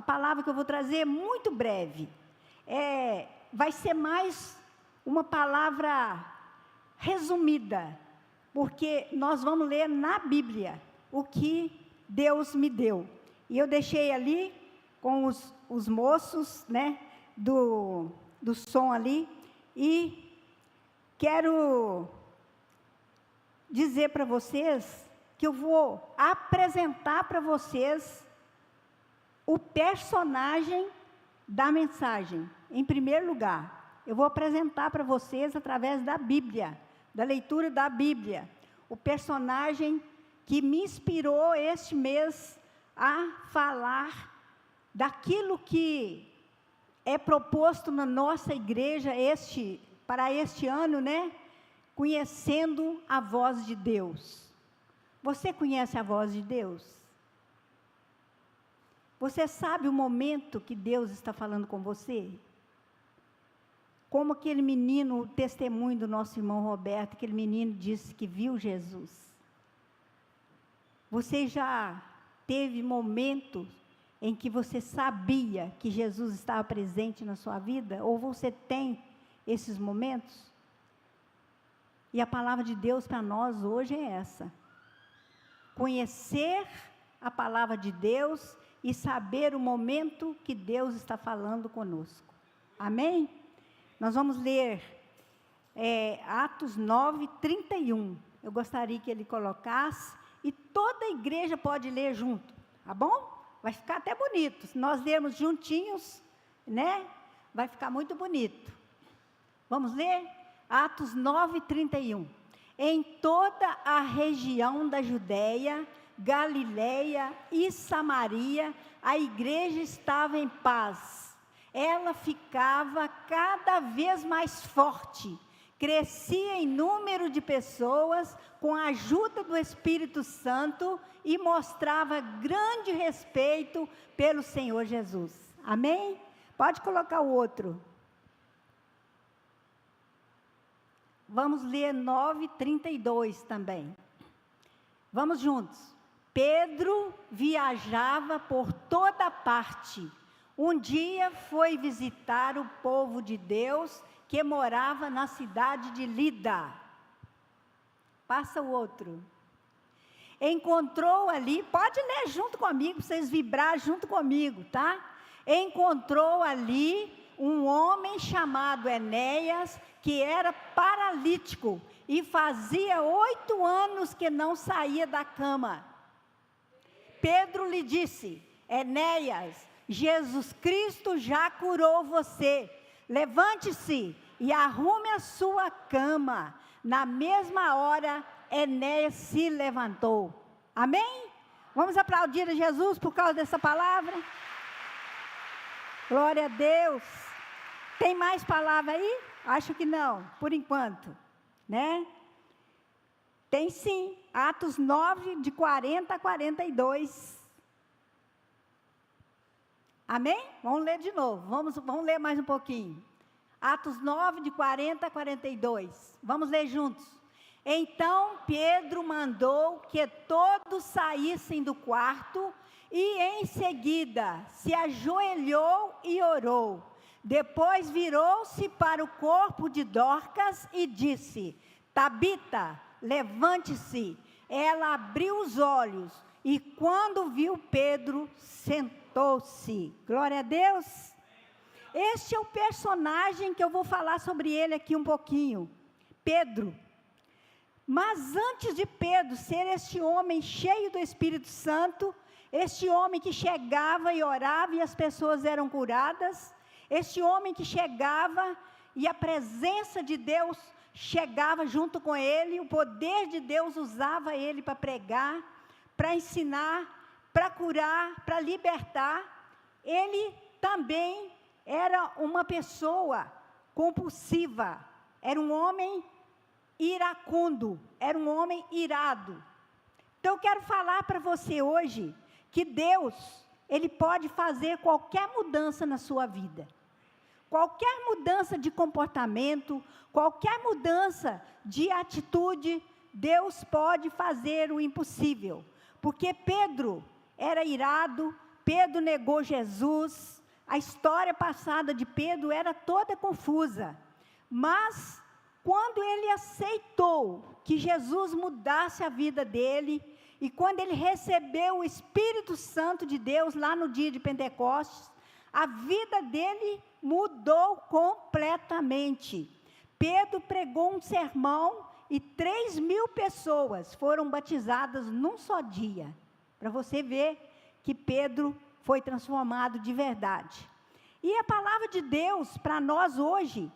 palavra que eu vou trazer é muito breve. Vai ser mais uma palavra resumida, porque nós vamos ler na Bíblia o que Deus me deu. E eu deixei ali com os moços, né, do som ali, e quero dizer para vocês que eu vou apresentar para vocês o personagem da mensagem. Em primeiro lugar, eu vou apresentar para vocês através da Bíblia, da leitura da Bíblia, o personagem que me inspirou este mês a falar daquilo que é proposto na nossa igreja para este ano, né? Conhecendo a voz de Deus. Você conhece a voz de Deus? Você sabe o momento que Deus está falando com você? Como aquele menino, o testemunho do nosso irmão Roberto, aquele menino disse que viu Jesus. Você já teve momentos em que você sabia que Jesus estava presente na sua vida? Ou você tem esses momentos? E a palavra de Deus para nós hoje é essa: conhecer a palavra de Deus e saber o momento que Deus está falando conosco. Amém? Nós vamos ler Atos 9, 31. Eu gostaria que ele colocasse, e toda a igreja pode ler junto, tá bom? Vai ficar até bonito. Se nós lermos juntinhos, né? Vai ficar muito bonito. Vamos ler? Atos 9, 31. Em toda a região da Judéia, Galileia e Samaria, a igreja estava em paz. Ela ficava cada vez mais forte, crescia em número de pessoas com a ajuda do Espírito Santo e mostrava grande respeito pelo Senhor Jesus. Amém? Pode colocar o outro. Vamos ler 9:32 também. Vamos juntos. Pedro viajava por toda parte. Um dia foi visitar o povo de Deus que morava na cidade de Lida. Passa o outro. Encontrou ali, pode ler junto comigo, para vocês vibrar junto comigo, tá? Encontrou ali um homem chamado Enéas, que era paralítico e fazia 8 anos que não saía da cama. Pedro lhe disse: Enéas, Jesus Cristo já curou você. Levante-se e arrume a sua cama. Na mesma hora, Enéas se levantou. Amém? Vamos aplaudir a Jesus por causa dessa palavra? Glória a Deus. Tem mais palavra aí? Acho que não, por enquanto, né? Tem sim, Atos 9, de 40 a 42. Amém? Vamos ler de novo, vamos ler mais um pouquinho. Atos 9, de 40 a 42. Vamos ler juntos. Então Pedro mandou que todos saíssem do quarto e em seguida se ajoelhou e orou. Depois virou-se para o corpo de Dorcas e disse: Tabita, levante-se. Ela abriu os olhos e quando viu Pedro, sentou-se. Glória a Deus. Este é o personagem que eu vou falar sobre ele aqui um pouquinho. Pedro. Mas antes de Pedro ser este homem cheio do Espírito Santo, este homem que chegava e orava e as pessoas eram curadas, este homem que chegava e a presença de Deus chegava junto com ele, o poder de Deus usava ele para pregar, para ensinar, para curar, para libertar. Ele também era uma pessoa compulsiva, era um homem iracundo, era um homem irado. Então eu quero falar para você hoje que Deus, Ele pode fazer qualquer mudança na sua vida. Qualquer mudança de comportamento, qualquer mudança de atitude, Deus pode fazer o impossível. Porque Pedro era irado, Pedro negou Jesus, a história passada de Pedro era toda confusa, mas quando ele aceitou que Jesus mudasse a vida dele, e quando ele recebeu o Espírito Santo de Deus lá no dia de Pentecostes, a vida dele mudou completamente. Pedro pregou um sermão e 3.000 pessoas foram batizadas num só dia. Para você ver que Pedro foi transformado de verdade. E a palavra de Deus para nós hoje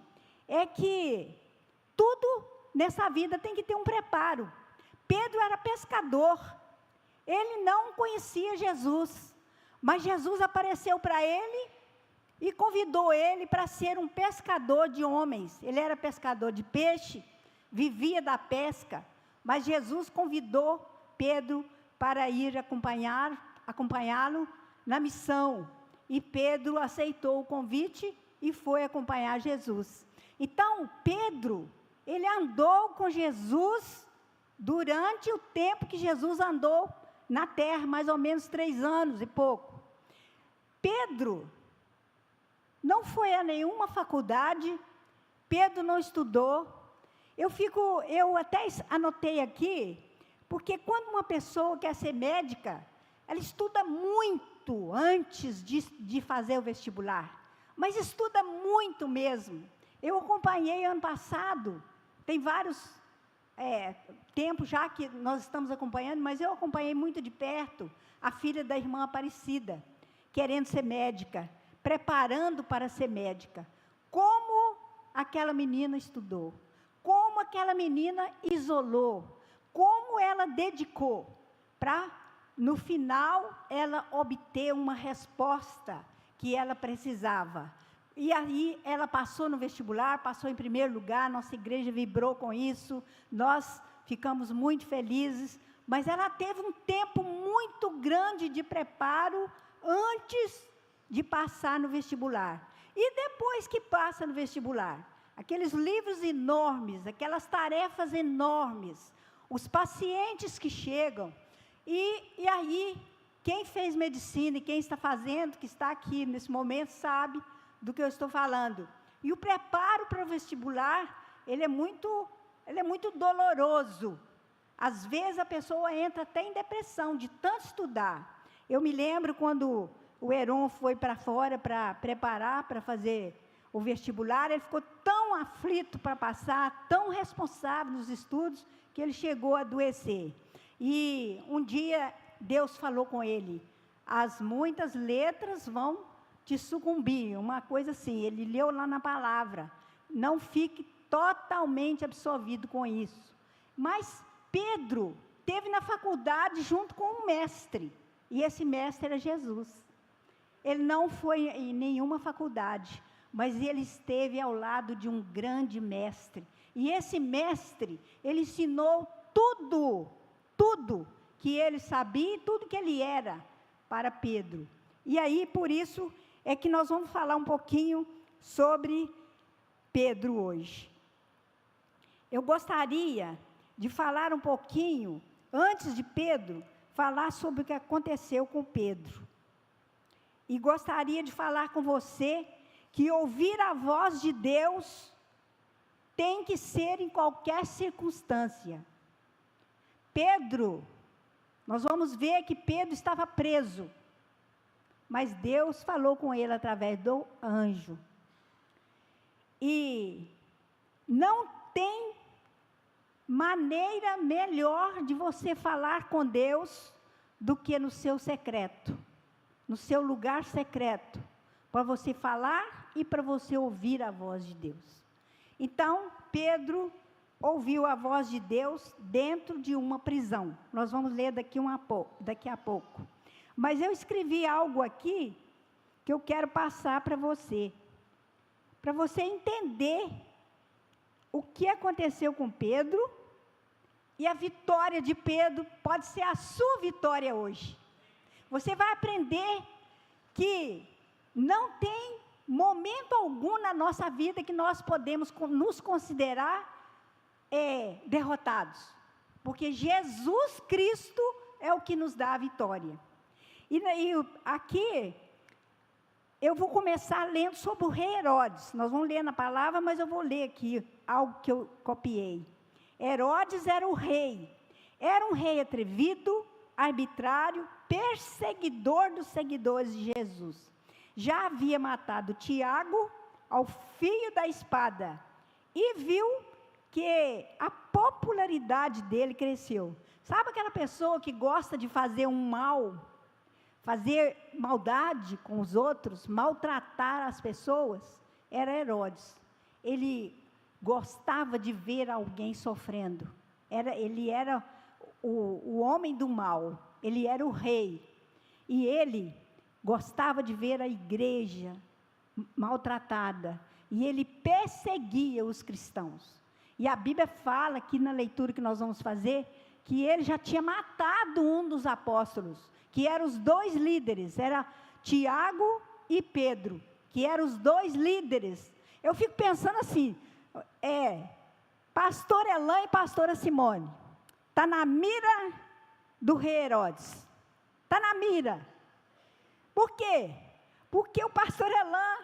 é que tudo nessa vida tem que ter um preparo. Pedro era pescador, ele não conhecia Jesus, mas Jesus apareceu para ele e convidou ele para ser um pescador de homens. Ele era pescador de peixe, vivia da pesca, mas Jesus convidou Pedro para ir acompanhá-lo na missão. E Pedro aceitou o convite e foi acompanhar Jesus. Então, Pedro, ele andou com Jesus durante o tempo que Jesus andou na terra, mais ou menos 3 anos e pouco. Pedro não foi a nenhuma faculdade, Pedro não estudou. Eu até anotei aqui, porque quando uma pessoa quer ser médica, ela estuda muito antes de fazer o vestibular, mas estuda muito mesmo. Eu acompanhei ano passado, tem vários tempo já que nós estamos acompanhando, mas eu acompanhei muito de perto a filha da irmã Aparecida, querendo ser médica, preparando para ser médica. Como aquela menina estudou, como aquela menina isolou, como ela dedicou para, no final, ela obter uma resposta que ela precisava. E aí ela passou no vestibular, passou em primeiro lugar, nossa igreja vibrou com isso, nós ficamos muito felizes, mas ela teve um tempo muito grande de preparo antes de passar no vestibular. E depois que passa no vestibular, aqueles livros enormes, aquelas tarefas enormes, os pacientes que chegam, e aí, quem fez medicina e quem está fazendo, que está aqui nesse momento, sabe do que eu estou falando. E o preparo para o vestibular, ele é muito doloroso. Às vezes a pessoa entra até em depressão de tanto estudar. Eu me lembro quando o Heron foi para fora para preparar, para fazer o vestibular, ele ficou tão aflito para passar, tão responsável nos estudos, que ele chegou a adoecer. E um dia Deus falou com ele, as muitas letras vão te sucumbir, uma coisa assim, ele leu lá na palavra, não fique totalmente absorvido com isso. Mas Pedro esteve na faculdade junto com um mestre, e esse mestre era Jesus. Ele não foi em nenhuma faculdade, mas ele esteve ao lado de um grande mestre, e esse mestre, ele ensinou tudo que ele sabia e tudo que ele era para Pedro. E aí, por isso, é que nós vamos falar um pouquinho sobre Pedro hoje. Eu gostaria de falar um pouquinho, antes de Pedro, falar sobre o que aconteceu com Pedro. E gostaria de falar com você que ouvir a voz de Deus tem que ser em qualquer circunstância. Pedro, nós vamos ver que Pedro estava preso, mas Deus falou com ele através do anjo. E não tem maneira melhor de você falar com Deus do que no seu secreto, no seu lugar secreto, para você falar e para você ouvir a voz de Deus. Então, Pedro ouviu a voz de Deus dentro de uma prisão. Nós vamos ler daqui a pouco. Mas eu escrevi algo aqui que eu quero passar para você entender o que aconteceu com Pedro, e a vitória de Pedro pode ser a sua vitória hoje. Você vai aprender que não tem momento algum na nossa vida que nós podemos nos considerar derrotados, porque Jesus Cristo é o que nos dá a vitória. E aqui, eu vou começar lendo sobre o rei Herodes. Nós vamos ler na palavra, mas eu vou ler aqui algo que eu copiei. Herodes era o rei. Era um rei atrevido, arbitrário, perseguidor dos seguidores de Jesus. Já havia matado Tiago ao fio da espada e viu que a popularidade dele cresceu. Sabe aquela pessoa que gosta de fazer um mal, fazer maldade com os outros, maltratar as pessoas? Era Herodes. Ele gostava de ver alguém sofrendo. Ele era o homem do mal, ele era o rei. E ele gostava de ver a igreja maltratada. E ele perseguia os cristãos. E a Bíblia fala aqui na leitura que nós vamos fazer, que ele já tinha matado um dos apóstolos, que eram os dois líderes, era Tiago e Pedro, que eram os dois líderes. Eu fico pensando assim, pastor Elan e pastora Simone, está na mira do rei Herodes, está na mira. Por quê? Porque o pastor Elan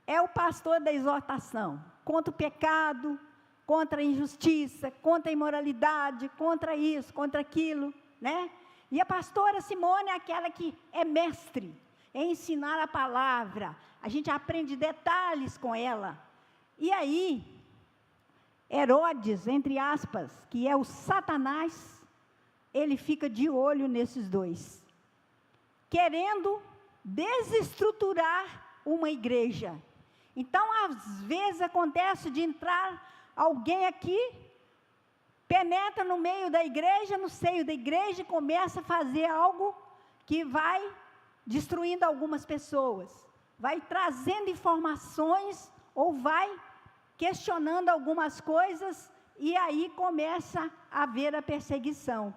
é o pastor da exortação, contra o pecado, contra a injustiça, contra a imoralidade, contra isso, contra aquilo, né? E a pastora Simone é aquela que é mestre em ensinar a palavra, a gente aprende detalhes com ela. E aí, Herodes, entre aspas, que é o Satanás, ele fica de olho nesses dois, querendo desestruturar uma igreja. Então, às vezes acontece de entrar alguém aqui, penetra no meio da igreja, no seio da igreja, e começa a fazer algo que vai destruindo algumas pessoas, vai trazendo informações, ou vai questionando algumas coisas, e aí começa a haver a perseguição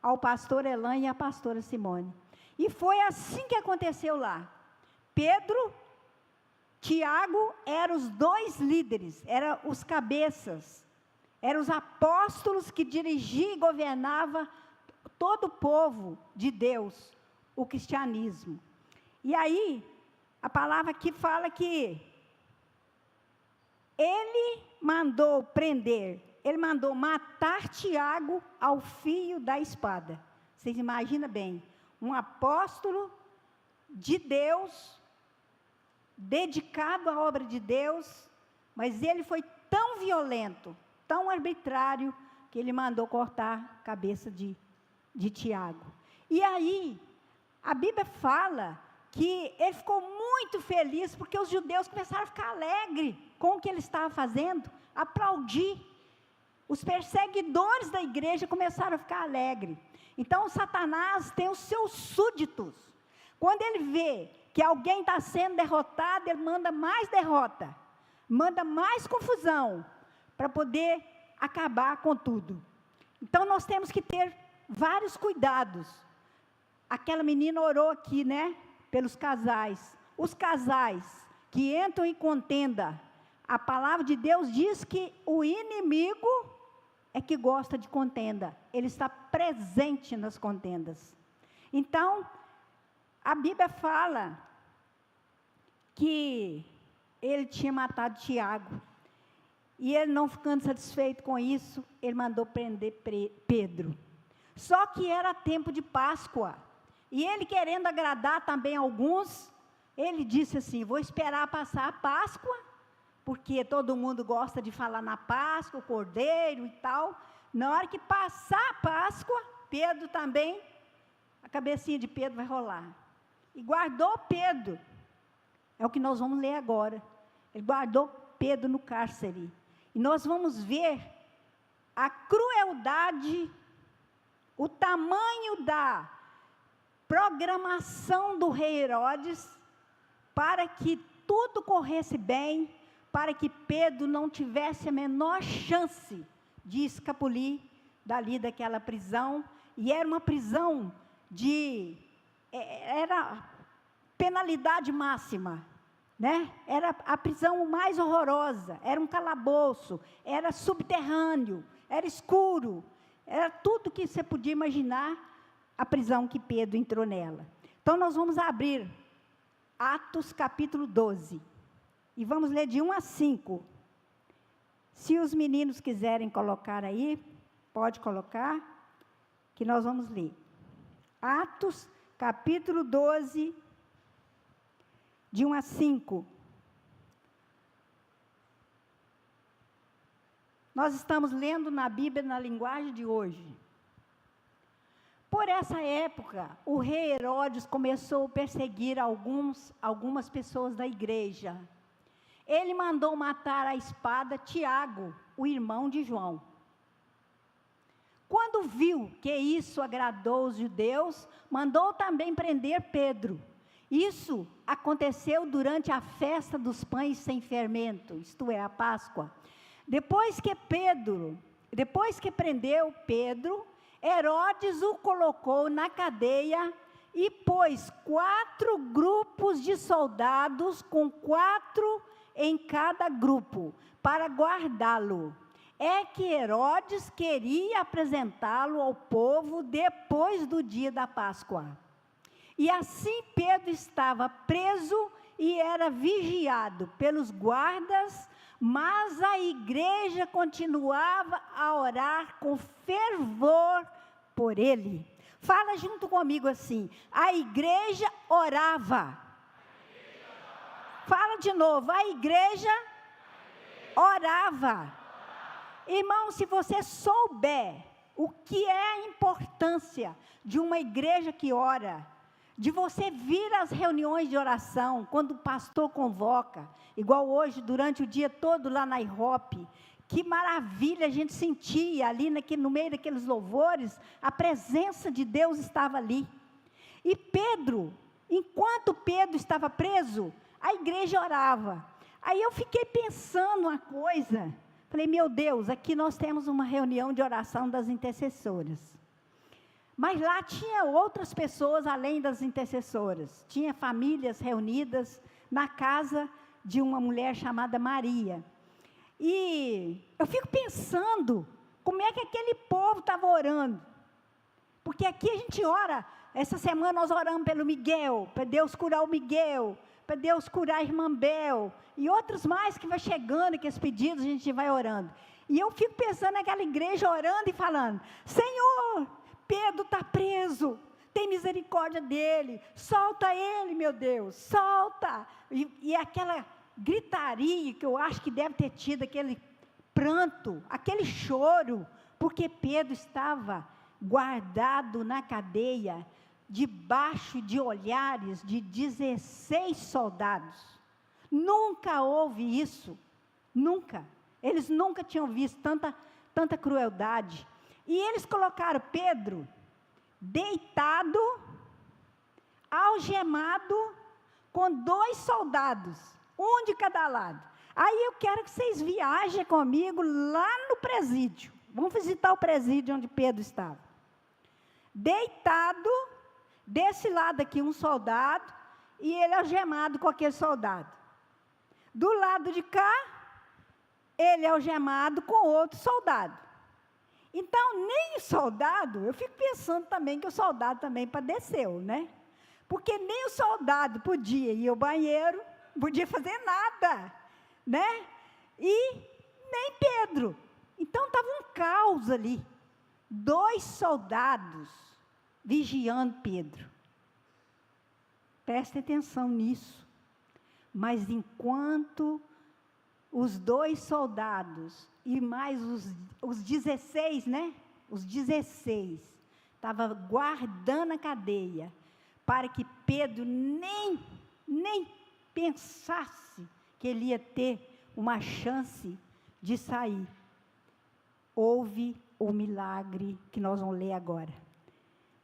ao pastor Elan e à pastora Simone. E foi assim que aconteceu lá. Pedro, Tiago eram os dois líderes, eram os cabeças, eram os apóstolos que dirigiam e governavam todo o povo de Deus, o cristianismo. E aí, a palavra aqui fala que ele mandou prender, ele mandou matar Tiago ao fio da espada. Vocês imaginam bem, um apóstolo de Deus, dedicado à obra de Deus, mas ele foi tão violento, tão arbitrário, que ele mandou cortar a cabeça de Tiago. E aí, a Bíblia fala que ele ficou muito feliz, porque os judeus começaram a ficar alegres com o que ele estava fazendo, aplaudir. Os perseguidores da igreja começaram a ficar alegres. Então, Satanás tem os seus súditos. Quando ele vê que alguém está sendo derrotado, ele manda mais derrota, manda mais confusão, para poder acabar com tudo. Então, nós temos que ter vários cuidados. Aquela menina orou aqui, né, pelos casais. Os casais que entram em contenda, a palavra de Deus diz que o inimigo é que gosta de contenda. Ele está presente nas contendas. Então, a Bíblia fala que ele tinha matado Tiago. E ele, não ficando satisfeito com isso, ele mandou prender Pedro. Só que era tempo de Páscoa. E ele, querendo agradar também alguns, ele disse assim: vou esperar passar a Páscoa, porque todo mundo gosta de falar na Páscoa, o cordeiro e tal. Na hora que passar a Páscoa, Pedro também, a cabecinha de Pedro vai rolar. E guardou Pedro. É o que nós vamos ler agora. Ele guardou Pedro no cárcere. E nós vamos ver a crueldade, o tamanho da programação do rei Herodes, para que tudo corresse bem, para que Pedro não tivesse a menor chance de escapulir dali daquela prisão. E era uma prisão era penalidade máxima, né? Era a prisão mais horrorosa, era um calabouço, era subterrâneo, era escuro, era tudo que você podia imaginar a prisão que Pedro entrou nela. Então, nós vamos abrir Atos capítulo 12. E vamos ler de 1 a 5. Se os meninos quiserem colocar aí, pode colocar, que nós vamos ler. Atos capítulo 12, de 1 a 5. Nós estamos lendo na Bíblia na linguagem de hoje. Por essa época, o rei Herodes começou a perseguir algumas pessoas da igreja. Ele mandou matar à espada Tiago, o irmão de João. Quando viu que isso agradou os judeus, mandou também prender Pedro. Isso aconteceu durante a festa dos pães sem fermento, isto é, a Páscoa. Depois que prendeu Pedro, Herodes o colocou na cadeia e pôs 4 grupos de soldados, com 4 em cada grupo, para guardá-lo. É que Herodes queria apresentá-lo ao povo depois do dia da Páscoa. E assim Pedro estava preso e era vigiado pelos guardas, mas a igreja continuava a orar com fervor por ele. Fala junto comigo assim: a igreja orava. Fala de novo: a igreja orava. Irmão, se você souber o que é a importância de uma igreja que ora, de você vir às reuniões de oração, quando o pastor convoca, igual hoje, durante o dia todo lá na IHOP, que maravilha a gente sentia ali no meio daqueles louvores, a presença de Deus estava ali. E Pedro, enquanto Pedro estava preso, a igreja orava. Aí eu fiquei pensando uma coisa, falei, meu Deus, aqui nós temos uma reunião de oração das intercessoras. Mas lá tinha outras pessoas além das intercessoras. Tinha famílias reunidas na casa de uma mulher chamada Maria. E eu fico pensando, como é que aquele povo estava orando? Porque aqui a gente ora, essa semana nós oramos pelo Miguel, para Deus curar o Miguel, para Deus curar a irmã Bel, e outros mais que vai chegando, que os pedidos a gente vai orando. E eu fico pensando naquela igreja orando e falando, Senhor, Pedro está preso, tem misericórdia dele, solta ele, meu Deus, solta. E aquela gritaria que eu acho que deve ter tido, aquele pranto, aquele choro, porque Pedro estava guardado na cadeia, debaixo de olhares de 16 soldados. Nunca houve isso, nunca. Eles nunca tinham visto tanta crueldade. E eles colocaram Pedro deitado, algemado, com 2 soldados, um de cada lado. Aí eu quero que vocês viajem comigo lá no presídio. Vamos visitar o presídio onde Pedro estava. Deitado, desse lado aqui um soldado, e ele algemado com aquele soldado. Do lado de cá, ele algemado com outro soldado. Então, nem o soldado, eu fico pensando também que o soldado também padeceu, né? Porque nem o soldado podia ir ao banheiro, não podia fazer nada, né? E nem Pedro. Então, estava um caos ali. 2 soldados vigiando Pedro. Preste atenção nisso. Mas enquanto os 2 soldados e mais os 16, né? Os 16 estavam guardando a cadeia para que Pedro nem pensasse que ele ia ter uma chance de sair. Houve o milagre que nós vamos ler agora.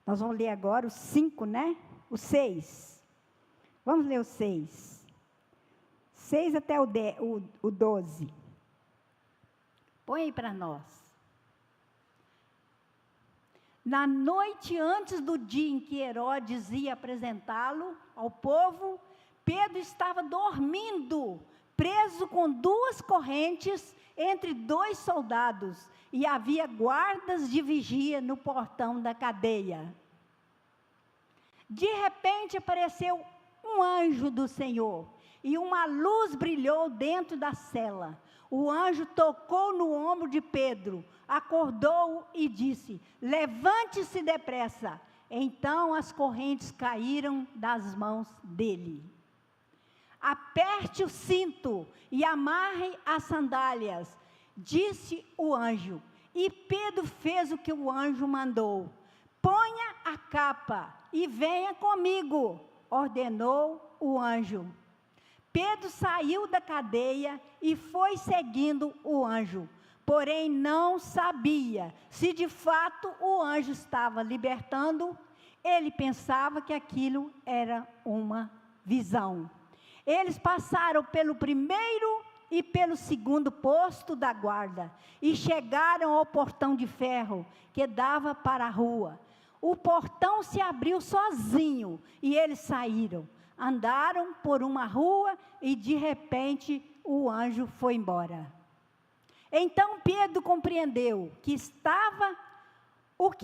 Nós vamos ler agora o 5, né? O 6. Vamos ler o 6. 6 até o 12. Põe aí para nós. Na noite antes do dia em que Herodes ia apresentá-lo ao povo, Pedro estava dormindo, preso com 2 correntes entre 2 soldados, e havia guardas de vigia no portão da cadeia. De repente apareceu um anjo do Senhor, e uma luz brilhou dentro da cela. O anjo tocou no ombro de Pedro, acordou-o e disse: levante-se depressa. Então as correntes caíram das mãos dele. Aperte o cinto e amarre as sandálias, disse o anjo. E Pedro fez o que o anjo mandou. Ponha a capa e venha comigo, ordenou o anjo. Pedro saiu da cadeia e foi seguindo o anjo, porém não sabia se de fato o anjo estava libertando. Ele pensava que aquilo era uma visão. Eles passaram pelo primeiro e pelo segundo posto da guarda e chegaram ao portão de ferro que dava para a rua. O portão se abriu sozinho e eles saíram. Andaram por uma rua e de repente o anjo foi embora. Então Pedro compreendeu o que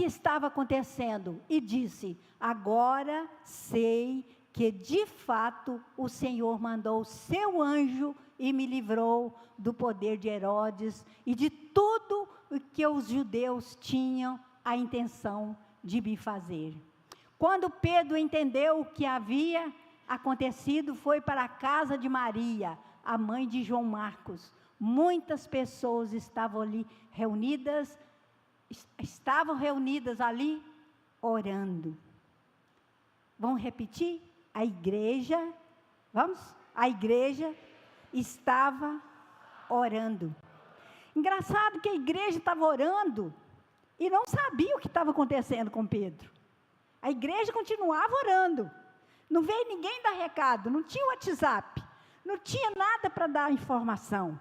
estava acontecendo e disse: agora sei que de fato o Senhor mandou o seu anjo e me livrou do poder de Herodes e de tudo o que os judeus tinham a intenção de me fazer. Quando Pedro entendeu o que havia acontecido, foi para a casa de Maria, a mãe de João Marcos. Muitas pessoas estavam reunidas ali orando. Vamos repetir? A igreja estava orando. Engraçado que a igreja estava orando e não sabia o que estava acontecendo com Pedro. A igreja continuava orando. Não veio ninguém dar recado, não tinha WhatsApp, não tinha nada para dar informação.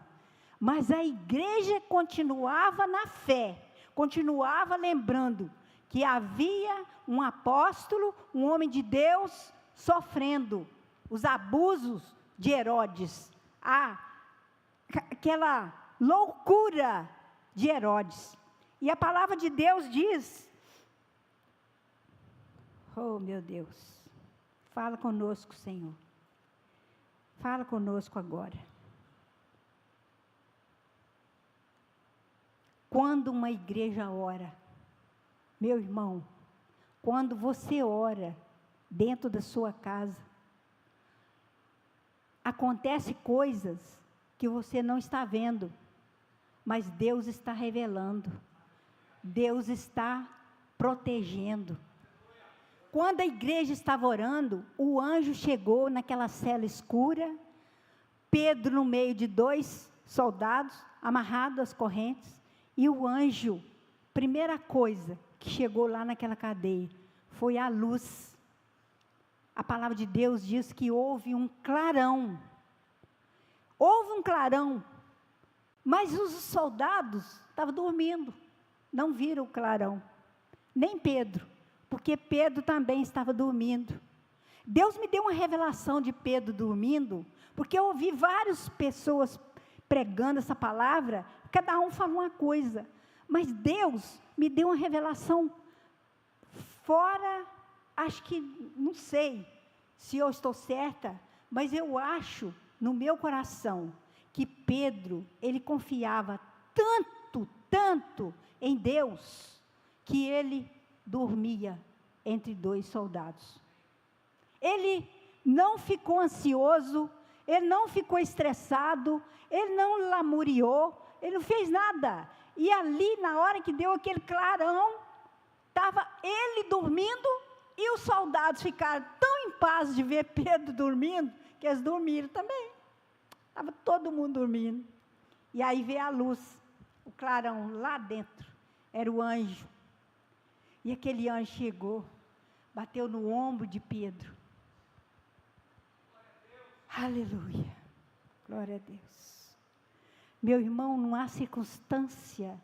Mas a igreja continuava na fé, continuava lembrando que havia um apóstolo, um homem de Deus, sofrendo os abusos de Herodes, aquela loucura de Herodes. E a palavra de Deus diz, oh meu Deus, fala conosco, Senhor, fala conosco agora. Quando uma igreja ora, meu irmão, quando você ora dentro da sua casa, acontece coisas que você não está vendo, mas Deus está revelando, Deus está protegendo. Quando a igreja estava orando, o anjo chegou naquela cela escura, Pedro no meio de 2 soldados, amarrados às correntes, e o anjo, primeira coisa que chegou lá naquela cadeia, foi a luz. A palavra de Deus diz que houve um clarão, mas os soldados estavam dormindo, não viram o clarão, nem Pedro, porque Pedro também estava dormindo. Deus me deu uma revelação de Pedro dormindo, porque eu ouvi várias pessoas pregando essa palavra, cada um falou uma coisa, mas Deus me deu uma revelação fora, acho que, não sei se eu estou certa, mas eu acho no meu coração que Pedro, ele confiava tanto em Deus, que ele dormia entre 2 soldados. Ele não ficou ansioso, ele não ficou estressado, ele não lamuriou, ele não fez nada. E ali, na hora que deu aquele clarão, estava ele dormindo, e os soldados ficaram tão em paz de ver Pedro dormindo, que eles dormiram também. Estava todo mundo dormindo. E aí veio a luz, o clarão lá dentro, era o anjo. E aquele anjo chegou, bateu no ombro de Pedro. Aleluia, glória a Deus. Meu irmão, não há circunstância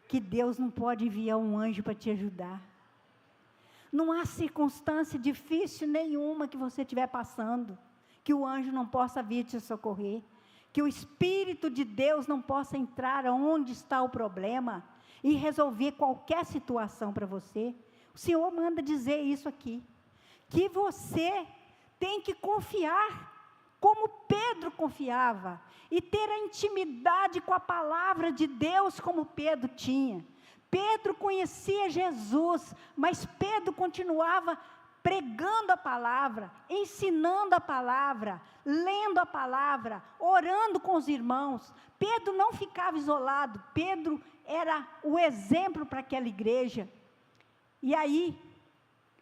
que Deus não pode enviar um anjo para te ajudar. Não há circunstância difícil nenhuma que você estiver passando, que o anjo não possa vir te socorrer, que o Espírito de Deus não possa entrar onde está o problema e resolver qualquer situação para você. O Senhor manda dizer isso aqui, que você tem que confiar, como Pedro confiava, e ter a intimidade com a palavra de Deus, como Pedro tinha. Pedro conhecia Jesus, mas Pedro continuava pregando a palavra, ensinando a palavra, lendo a palavra, orando com os irmãos. Pedro não ficava isolado, Pedro era o exemplo para aquela igreja. E aí,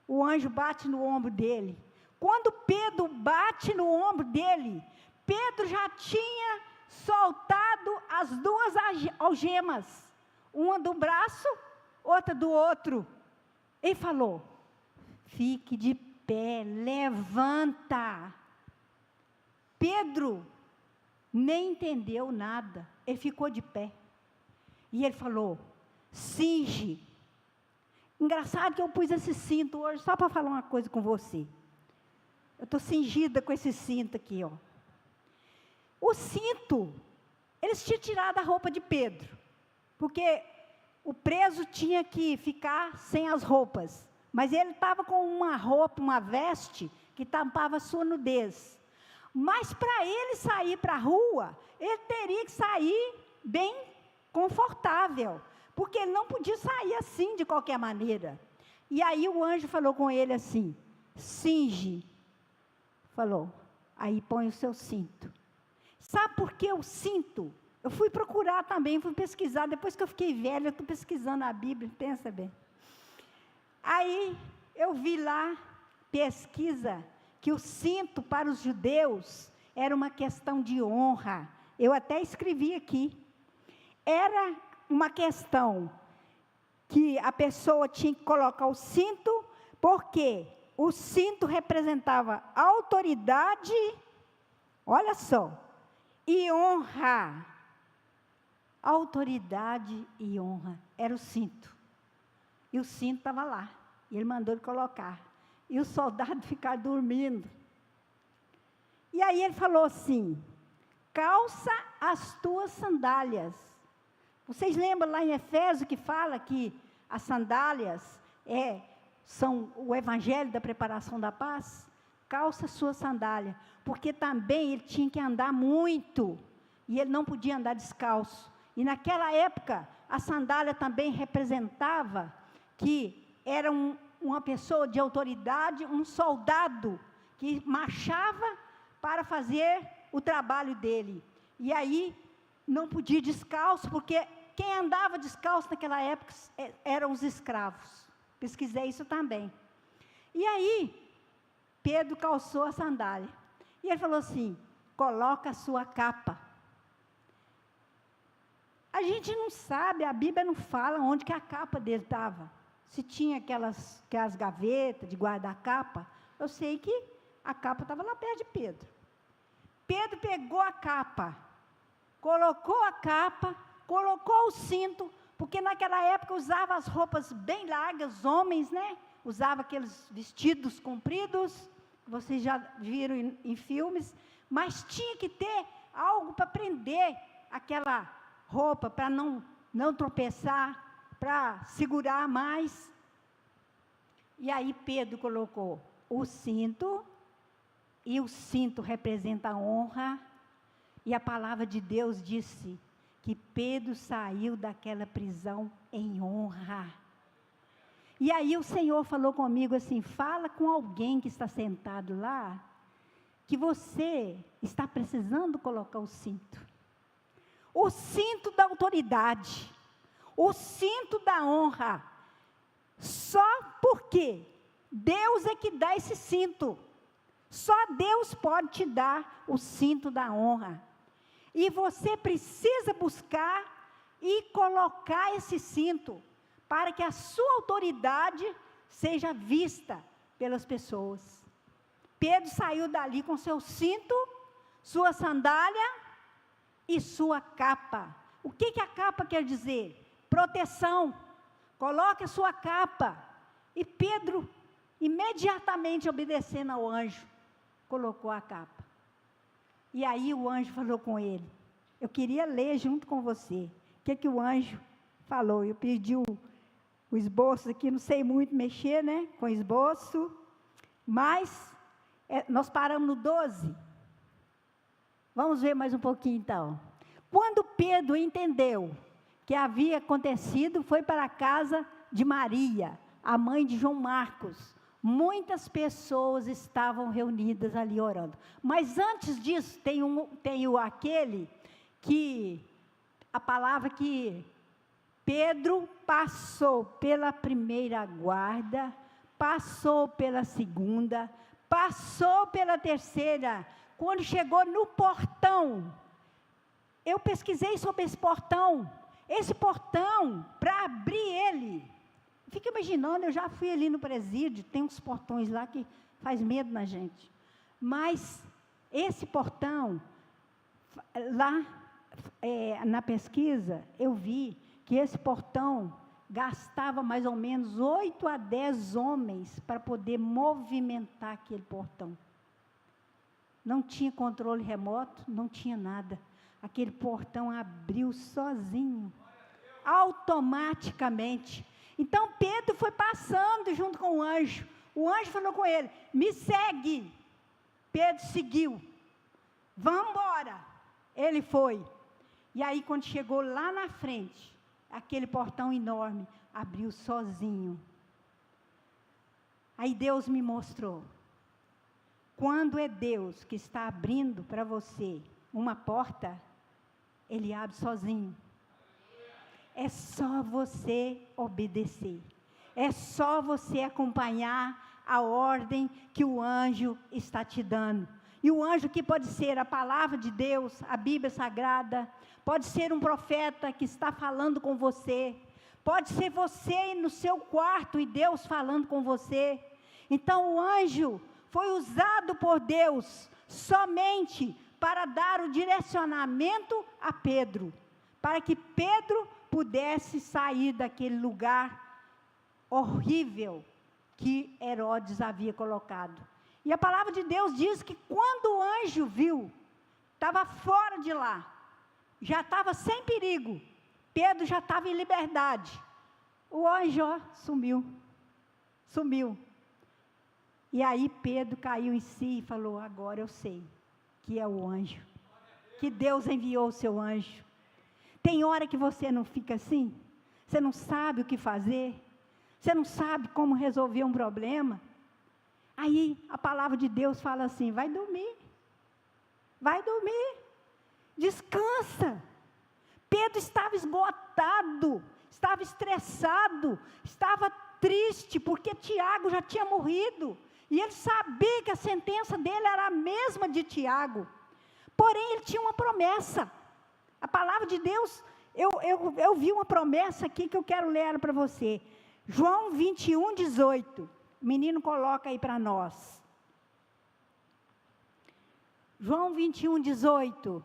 o anjo bate no ombro dele. Quando Pedro bate no ombro dele, Pedro já tinha soltado as duas algemas, uma do braço, outra do outro. Ele falou: fique de pé, levanta. Pedro nem entendeu nada, ele ficou de pé. E ele falou: cinge. Engraçado que eu pus esse cinto hoje, só para falar uma coisa com você. Eu estou cingida com esse cinto aqui, ó. O cinto, eles tinham tirado a roupa de Pedro, porque o preso tinha que ficar sem as roupas, mas ele estava com uma roupa, uma veste, que tampava a sua nudez. Mas para ele sair para a rua, ele teria que sair bem confortável, porque ele não podia sair assim de qualquer maneira. E aí o anjo falou com ele assim: cinge. Falou: aí põe o seu cinto. Sabe por que o cinto? Eu fui procurar também, fui pesquisar, depois que eu fiquei velha, eu estou pesquisando a Bíblia, pensa bem. Aí eu vi lá, pesquisa, que o cinto para os judeus era uma questão de honra. Eu até escrevi aqui. Era uma questão que a pessoa tinha que colocar o cinto, porque o cinto representava autoridade, olha só, e honra. Autoridade e honra, era o cinto. E o cinto estava lá, e ele mandou ele colocar. E os soldados ficaram dormindo. E aí ele falou assim: calça as tuas sandálias. Vocês lembram lá em Efésios que fala que as sandálias são o evangelho da preparação da paz? Calça sua sandália, porque também ele tinha que andar muito, e ele não podia andar descalço. E naquela época, a sandália também representava que era uma pessoa de autoridade, um soldado, que marchava para fazer o trabalho dele. E aí, não podia ir descalço, porque quem andava descalço naquela época eram os escravos. Pesquisei isso também. E aí, Pedro calçou a sandália. E ele falou assim: coloca a sua capa. A gente não sabe, a Bíblia não fala onde que a capa dele estava. Se tinha aquelas gavetas de guardar a capa, eu sei que a capa estava lá perto de Pedro. Pedro pegou a capa, colocou a capa, colocou o cinto, porque naquela época usava as roupas bem largas, homens, né? Usava aqueles vestidos compridos, vocês já viram em filmes, mas tinha que ter algo para prender aquela roupa, para não tropeçar, para segurar mais. E aí Pedro colocou o cinto, e o cinto representa a honra, e a palavra de Deus disse que Pedro saiu daquela prisão em honra. E aí o Senhor falou comigo assim: fala com alguém que está sentado lá, que você está precisando colocar o cinto. O cinto da autoridade, o cinto da honra, só porque Deus é que dá esse cinto. Só Deus pode te dar o cinto da honra. E você precisa buscar e colocar esse cinto, para que a sua autoridade seja vista pelas pessoas. Pedro saiu dali com seu cinto, sua sandália e sua capa. O que a capa quer dizer? Proteção. Coloque a sua capa. E Pedro, imediatamente obedecendo ao anjo, colocou a capa. E aí o anjo falou com ele. Eu queria ler junto com você. O que o anjo falou? Eu pedi o esboço aqui, não sei muito mexer, né? Com esboço. Mas, nós paramos no 12. Vamos ver mais um pouquinho então. Quando Pedro entendeu que havia acontecido, foi para a casa de Maria, a mãe de João Marcos. Muitas pessoas estavam reunidas ali orando. Mas antes disso, tem aquele que, a palavra que Pedro passou pela primeira guarda, passou pela segunda, passou pela terceira. Quando chegou no portão, eu pesquisei sobre esse portão. Esse portão, para abrir ele, fica imaginando, eu já fui ali no presídio, tem uns portões lá que faz medo na gente. Mas esse portão, lá na pesquisa, eu vi que esse portão gastava mais ou menos 8 a 10 homens para poder movimentar aquele portão. Não tinha controle remoto, não tinha nada. Aquele portão abriu sozinho, automaticamente. Então Pedro foi passando junto com o anjo. O anjo falou com ele: me segue. Pedro seguiu. Vamos embora. Ele foi. E aí, quando chegou lá na frente, aquele portão enorme abriu sozinho. Aí Deus me mostrou. Quando é Deus que está abrindo para você uma porta, Ele abre sozinho. É só você obedecer. É só você acompanhar a ordem que o anjo está te dando. E o anjo que pode ser a palavra de Deus, a Bíblia Sagrada, pode ser um profeta que está falando com você, pode ser você no seu quarto e Deus falando com você. Então o anjo foi usado por Deus somente para dar o direcionamento a Pedro, para que Pedro pudesse sair daquele lugar horrível que Herodes havia colocado. E a palavra de Deus diz que quando o anjo viu, estava fora de lá, já estava sem perigo, Pedro já estava em liberdade, o anjo sumiu. E aí Pedro caiu em si e falou: agora eu sei que é o anjo, que Deus enviou o seu anjo. Tem hora que você não fica assim, você não sabe o que fazer, você não sabe como resolver um problema. Aí a palavra de Deus fala assim: vai dormir, descansa. Pedro estava esgotado, estava estressado, estava triste, porque Tiago já tinha morrido, e ele sabia que a sentença dele era a mesma de Tiago, porém ele tinha uma promessa. A palavra de Deus, eu vi uma promessa aqui que eu quero ler ela para você. João 21, 18. O menino coloca aí para nós. João 21, 18.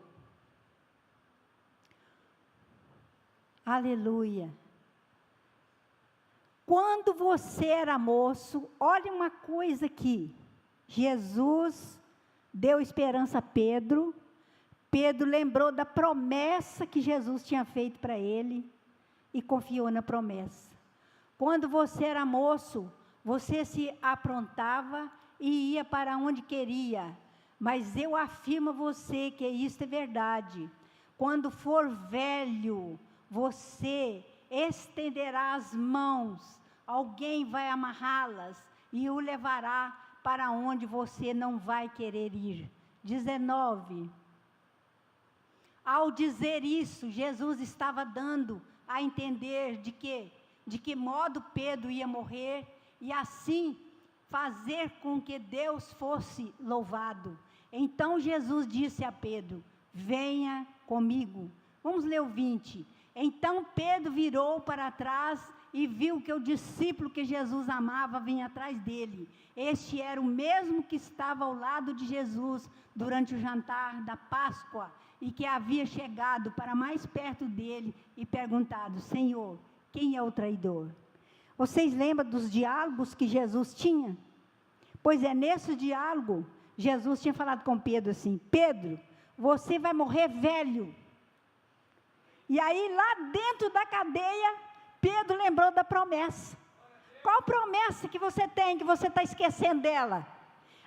Aleluia. Quando você era moço, olha uma coisa aqui. Jesus deu esperança a Pedro. Pedro lembrou da promessa que Jesus tinha feito para ele e confiou na promessa. Quando você era moço, você se aprontava e ia para onde queria. Mas eu afirmo a você que isso é verdade. Quando for velho, você estenderá as mãos, alguém vai amarrá-las e o levará para onde você não vai querer ir. 19. Ao dizer isso, Jesus estava dando a entender de que modo Pedro ia morrer, e assim fazer com que Deus fosse louvado. Então Jesus disse a Pedro: venha comigo. Vamos ler o 20. Então Pedro virou para trás e viu que o discípulo que Jesus amava vinha atrás dele. Este era o mesmo que estava ao lado de Jesus durante o jantar da Páscoa e que havia chegado para mais perto dele e perguntado: Senhor, quem é o traidor? Vocês lembram dos diálogos que Jesus tinha? Pois é, nesse diálogo, Jesus tinha falado com Pedro assim: Pedro, você vai morrer velho. E aí, lá dentro da cadeia, Pedro lembrou da promessa. Qual promessa que você tem, que você está esquecendo dela?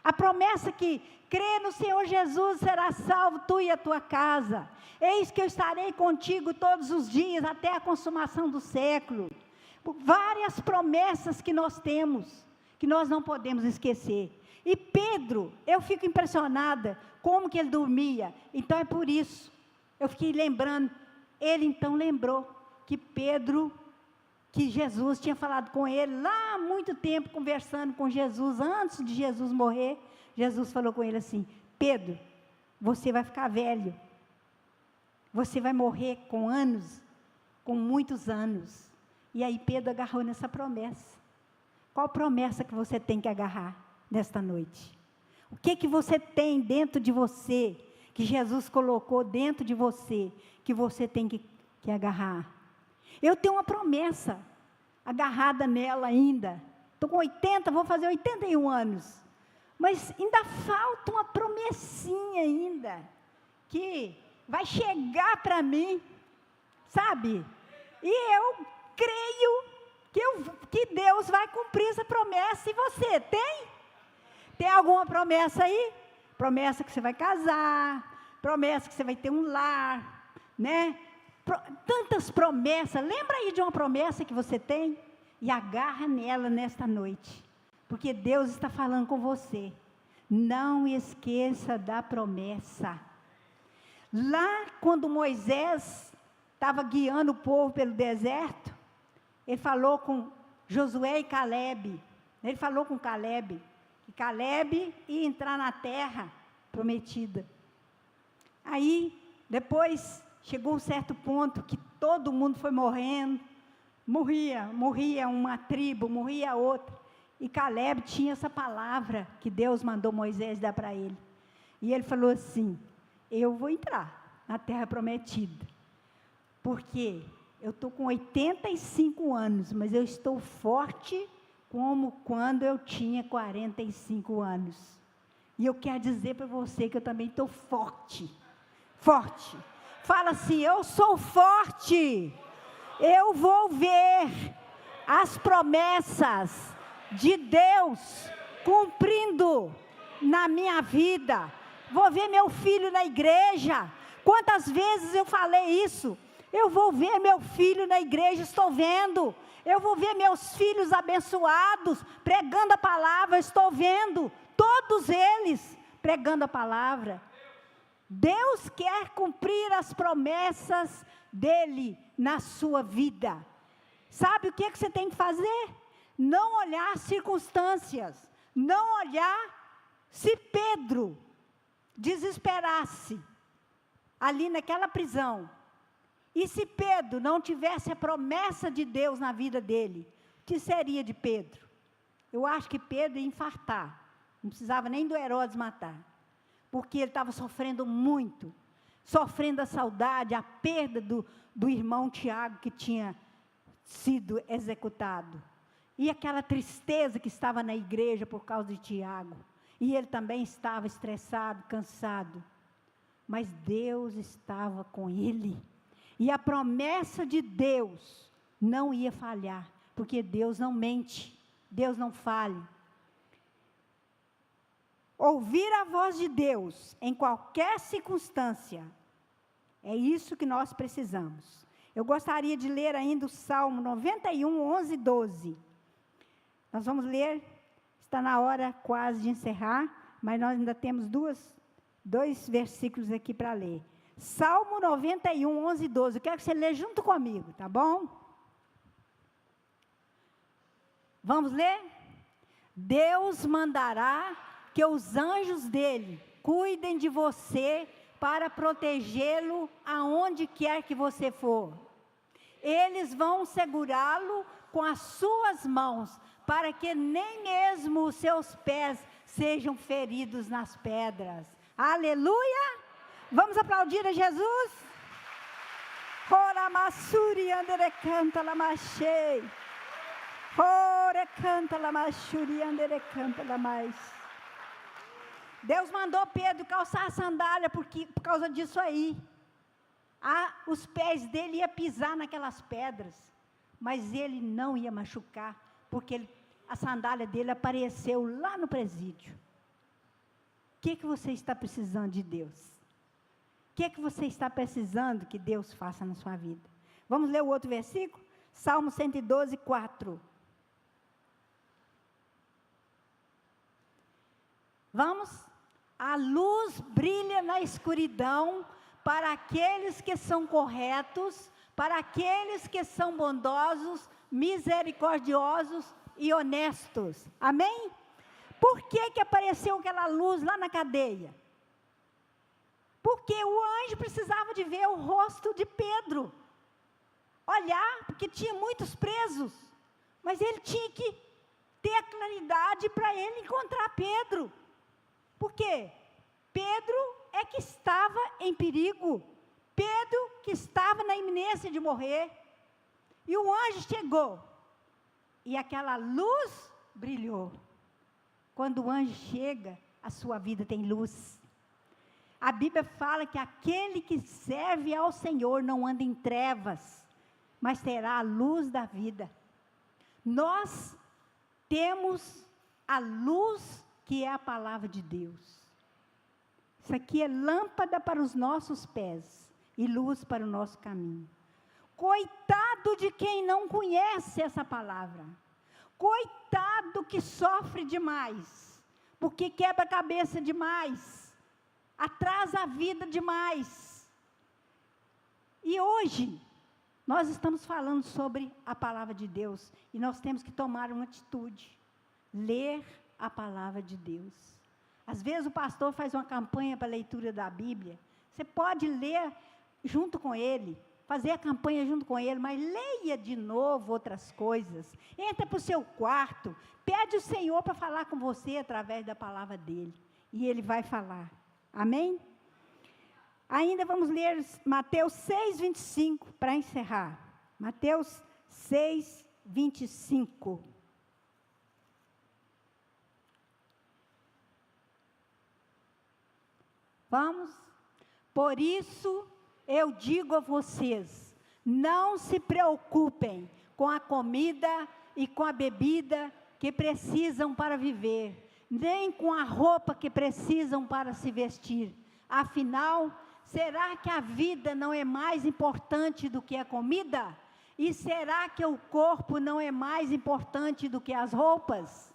A promessa que crê no Senhor Jesus, será salvo tu e a tua casa. Eis que eu estarei contigo todos os dias, até a consumação do século. Várias promessas que nós temos, que nós não podemos esquecer. E Pedro, eu fico impressionada, como que ele dormia. Então é por isso, eu fiquei lembrando, ele então lembrou que Pedro, que Jesus tinha falado com ele, lá há muito tempo, conversando com Jesus, antes de Jesus morrer, Jesus falou com ele assim: Pedro, você vai ficar velho, você vai morrer com anos, com muitos anos. E aí Pedro agarrou nessa promessa. Qual promessa que você tem que agarrar nesta noite? O que você tem dentro de você, que Jesus colocou dentro de você, que você tem que agarrar? Eu tenho uma promessa agarrada nela ainda. Estou com 80, vou fazer 81 anos. Mas ainda falta uma promessinha ainda, que vai chegar para mim, sabe? E eu creio que Deus vai cumprir essa promessa. E você, tem? Tem alguma promessa aí? Promessa que você vai casar, promessa que você vai ter um lar, né? Tantas promessas. Lembra aí de uma promessa que você tem? E agarra nela nesta noite, porque Deus está falando com você. Não esqueça da promessa. Lá quando Moisés estava guiando o povo pelo deserto, ele falou com Josué e Caleb. Ele falou com Caleb, que Caleb ia entrar na terra prometida. Aí, depois, chegou um certo ponto que todo mundo foi morrendo. Morria uma tribo, morria outra. E Caleb tinha essa palavra que Deus mandou Moisés dar para ele. E ele falou assim: eu vou entrar na terra prometida, porque eu estou com 85 anos, mas eu estou forte como quando eu tinha 45 anos. E eu quero dizer para você que eu também estou forte. Forte. Fala assim: eu sou forte. Eu vou ver as promessas de Deus cumprindo na minha vida. Vou ver meu filho na igreja. Quantas vezes eu falei isso? Eu vou ver meu filho na igreja, estou vendo. Eu vou ver meus filhos abençoados, pregando a palavra, estou vendo. Todos eles pregando a palavra. Deus quer cumprir as promessas dele na sua vida. Sabe o que você tem que fazer? Não olhar as circunstâncias. Não olhar. Se Pedro desesperasse ali naquela prisão, e se Pedro não tivesse a promessa de Deus na vida dele, o que seria de Pedro? Eu acho que Pedro ia infartar. Não precisava nem do Herodes matar, porque ele estava sofrendo muito, sofrendo a saudade, a perda do irmão Tiago, que tinha sido executado, e aquela tristeza que estava na igreja por causa de Tiago, e ele também estava estressado, cansado, mas Deus estava com ele, e a promessa de Deus não ia falhar, porque Deus não mente, Deus não falha. Ouvir a voz de Deus em qualquer circunstância, é isso que nós precisamos. Eu gostaria de ler ainda o Salmo 91, 11 e 12. Nós vamos ler, está na hora quase de encerrar, mas nós ainda temos dois versículos aqui para ler. Salmo 91, 11 e 12. Eu quero que você lê junto comigo, tá bom? Vamos ler? Deus mandará que os anjos dele cuidem de você para protegê-lo aonde quer que você for. Eles vão segurá-lo com as suas mãos, para que nem mesmo os seus pés sejam feridos nas pedras. Aleluia! Vamos aplaudir a Jesus? Ora massuri andere canta la machei. Ora canta la machuri andere canta la mais. Deus mandou Pedro calçar a sandália por causa disso aí. Os pés dele iam pisar naquelas pedras, mas ele não ia machucar, porque a sandália dele apareceu lá no presídio. que você está precisando de Deus? O que você está precisando que Deus faça na sua vida? Vamos ler o outro versículo? Salmo 112, 4. Vamos? A luz brilha na escuridão para aqueles que são corretos, para aqueles que são bondosos, misericordiosos e honestos. Amém? Por que apareceu aquela luz lá na cadeia? Porque o anjo precisava de ver o rosto de Pedro. Olhar, porque tinha muitos presos. Mas ele tinha que ter a claridade para ele encontrar Pedro. Por quê? Pedro é que estava em perigo. Pedro que estava na iminência de morrer. E o anjo chegou. E aquela luz brilhou. Quando o anjo chega, a sua vida tem luz. A Bíblia fala que aquele que serve ao Senhor não anda em trevas, mas terá a luz da vida. Nós temos a luz que é a palavra de Deus. Isso aqui é lâmpada para os nossos pés e luz para o nosso caminho. Coitado de quem não conhece essa palavra. Coitado que sofre demais, porque quebra a cabeça demais, atrasa a vida demais. E hoje, nós estamos falando sobre a palavra de Deus, e nós temos que tomar uma atitude, ler a palavra de Deus. Às vezes o pastor faz uma campanha para a leitura da Bíblia, você pode ler junto com ele, fazer a campanha junto com ele, mas leia de novo outras coisas. Entra para o seu quarto, pede o Senhor para falar com você através da palavra dele, e ele vai falar. Amém? Ainda vamos ler Mateus 6, 25, para encerrar. Mateus 6, 25. Vamos? Por isso eu digo a vocês, não se preocupem com a comida e com a bebida que precisam para viver, nem com a roupa que precisam para se vestir. Afinal, será que a vida não é mais importante do que a comida? E será que o corpo não é mais importante do que as roupas?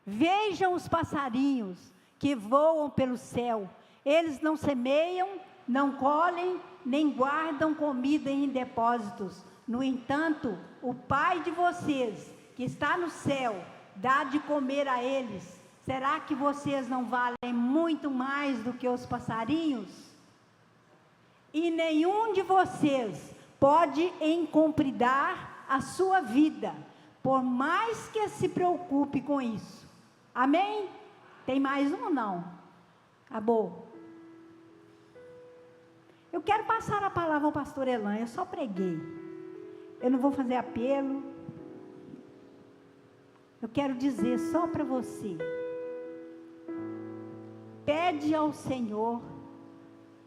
Vejam os passarinhos que voam pelo céu. Eles não semeiam, não colhem, nem guardam comida em depósitos. No entanto, o Pai de vocês, que está no céu, dá de comer a eles. Será que vocês não valem muito mais do que os passarinhos? E nenhum de vocês pode encompridar a sua vida, por mais que se preocupe com isso. Amém? Tem mais um ou não? Acabou. Eu quero passar a palavra ao pastor Elan, eu só preguei. Eu não vou fazer apelo. Eu quero dizer só para você. Pede ao Senhor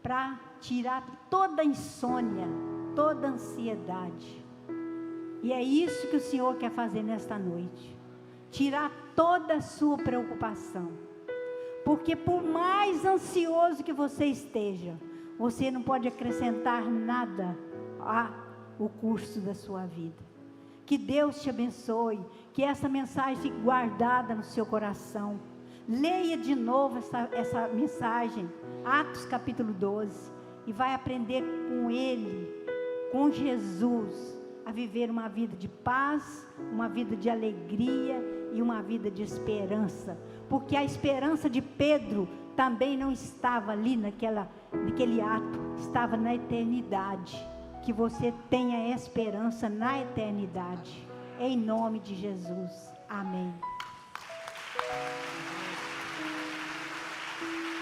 para tirar toda a insônia, toda a ansiedade. E é isso que o Senhor quer fazer nesta noite. Tirar toda a sua preocupação. Porque por mais ansioso que você esteja, você não pode acrescentar nada ao curso da sua vida. Que Deus te abençoe, que essa mensagem fique guardada no seu coração. Leia de novo essa mensagem, Atos capítulo 12, e vai aprender com Ele, com Jesus, a viver uma vida de paz, uma vida de alegria e uma vida de esperança. Porque a esperança de Pedro também não estava ali naquele ato, estava na eternidade. Que você tenha esperança na eternidade, em nome de Jesus, amém.